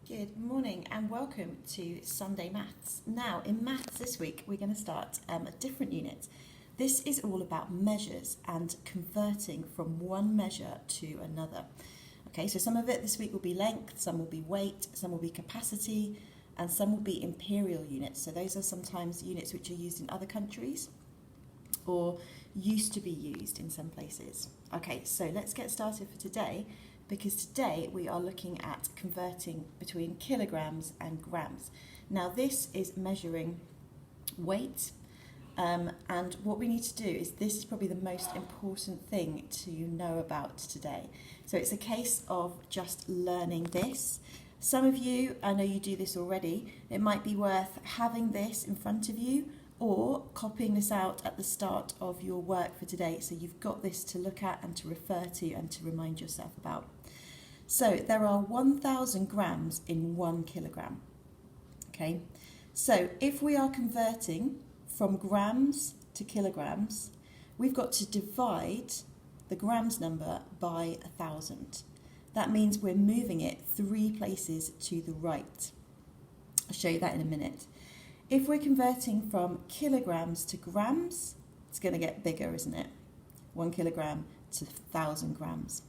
Good morning and welcome to Sunday Maths. Now, in Maths this week, we're going to start a different unit. This is all about measures and converting from one measure to another. Okay, so some of it this week will be length, some will be weight, some will be capacity, and some will be imperial units. So those are sometimes units which are used in other countries or used to be used in some places. Okay, so let's get started for today, because today we are looking at converting between kilograms and grams. Now this is measuring weight, and what we need to do is, this is probably the most important thing to know about today. So it's a case of just learning this. Some of you, I know you do this already, it might be worth having this in front of you or copying this out at the start of your work for today, so you've got this to look at and to refer to and to remind yourself about. So there are 1,000 grams in 1 kilogram. Okay, so if we are converting from grams to kilograms, we've got to divide the grams number by 1,000. That means we're moving it 3 places to the right. I'll show you that in a minute. If we're converting from kilograms to grams, it's going to get bigger, isn't it? 1 kilogram to 1,000 grams.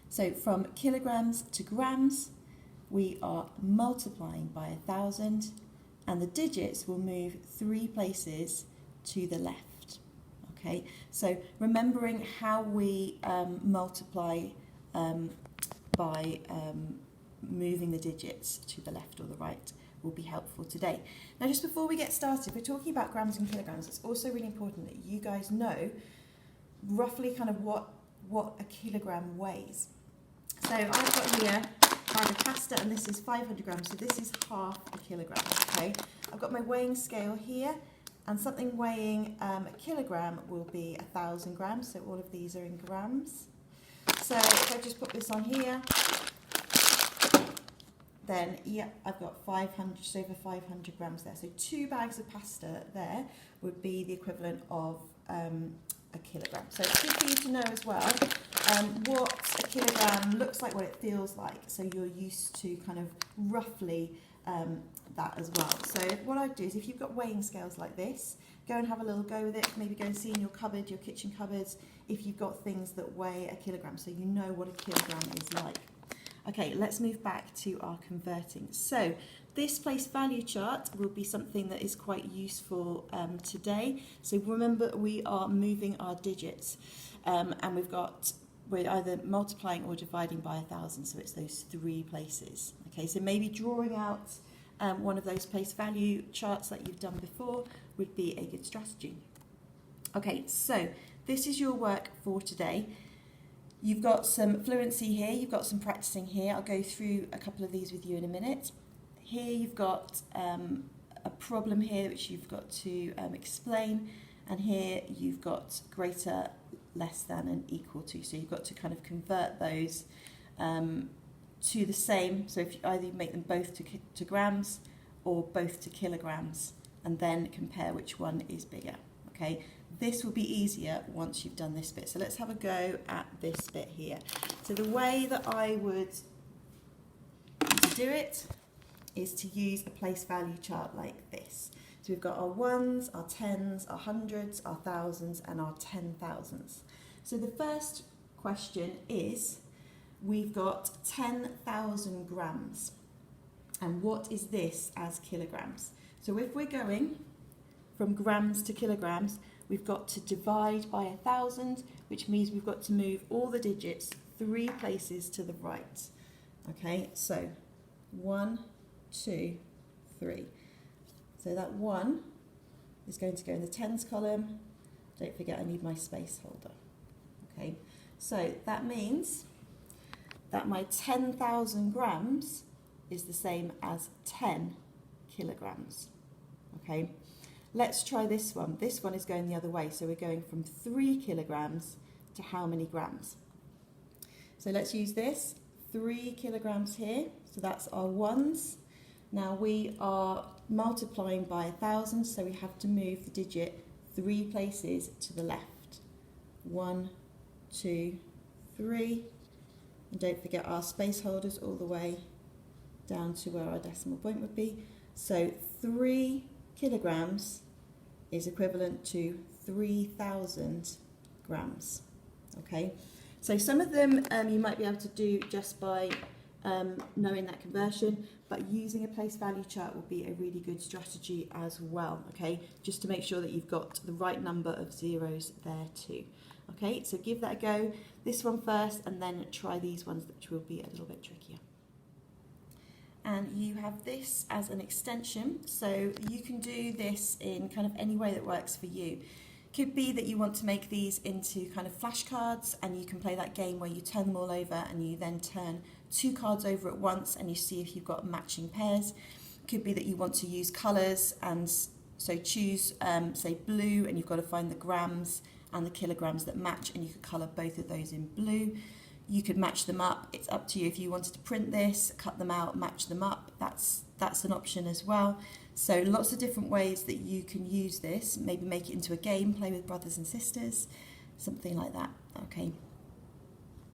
So from kilograms to grams, we are multiplying by 1,000, and the digits will move 3 places to the left. Okay, so remembering how we multiply by moving the digits to the left or the right will be helpful today. Now, just before we get started, we're talking about grams and kilograms. It's also really important that you guys know roughly kind of what a kilogram weighs. So I've got here a bag of pasta, and this is 500 grams, so this is half a kilogram. Okay, I've got my weighing scale here, and something weighing a kilogram will be 1,000 grams, so all of these are in grams. So if I just put this on here, then yeah, I've got 500, just over 500 grams there. So 2 bags of pasta there would be the equivalent of a kilogram. So it's good for you to know as well what a kilogram looks like, what it feels like, so you're used to kind of roughly that as well. So what I'd do is, if you've got weighing scales like this, go and have a little go with it. Maybe go and see in your cupboard, your kitchen cupboards, if you've got things that weigh a kilogram, so you know what a kilogram is like. Okay, let's move back to our converting. So this place value chart will be something that is quite useful today. So remember, we are moving our digits, and we're either multiplying or dividing by 1,000, so it's those 3 places. Okay, so maybe drawing out one of those place value charts that you've done before would be a good strategy. Okay, so this is your work for today. You've got some fluency here, you've got some practicing here. I'll go through a couple of these with you in a minute. Here you've got a problem here which you've got to explain, and here you've got greater, less than, and equal to. So you've got to kind of convert those to the same. So if you either make them both to grams or both to kilograms, and then compare which one is bigger. Okay. This will be easier once you've done this bit. So let's have a go at this bit here. So the way that I would do it is to use a place value chart like this. So we've got our ones, our tens, our hundreds, our thousands, and our 10,000s. So the first question is, we've got 10,000 grams. And what is this as kilograms? So if we're going from grams to kilograms, we've got to divide by 1,000, which means we've got to move all the digits 3 places to the right. Okay, so 1, 2, 3. So that 1 is going to go in the tens column. Don't forget, I need my space holder. Okay, so that means that my 10,000 grams is the same as 10 kilograms. Okay. Let's try this one. This one is going the other way, so we're going from 3 kilograms to how many grams? So let's use this, 3 kilograms here, so that's our ones. Now we are multiplying by 1,000, so we have to move the digit 3 places to the left. 1, 2, 3, and don't forget our space holders all the way down to where our decimal point would be. So 3 kilograms is equivalent to 3,000 grams. Okay, so some of them you might be able to do just by knowing that conversion, but using a place value chart will be a really good strategy as well, okay, just to make sure that you've got the right number of zeros there too. Okay, so give that a go, this one first, and then try these ones, which will be a little bit trickier. And you have this as an extension, so you can do this in kind of any way that works for you. Could be that you want to make these into kind of flashcards, and you can play that game where you turn them all over and you then turn 2 cards over at once and you see if you've got matching pairs. Could be that you want to use colours, and so choose say blue, and you've got to find the grams and the kilograms that match, and you could colour both of those in blue. You could match them up. It's up to you if you wanted to print this, cut them out, match them up. That's an option as well. So lots of different ways that you can use this. Maybe make it into a game, play with brothers and sisters, something like that. Okay.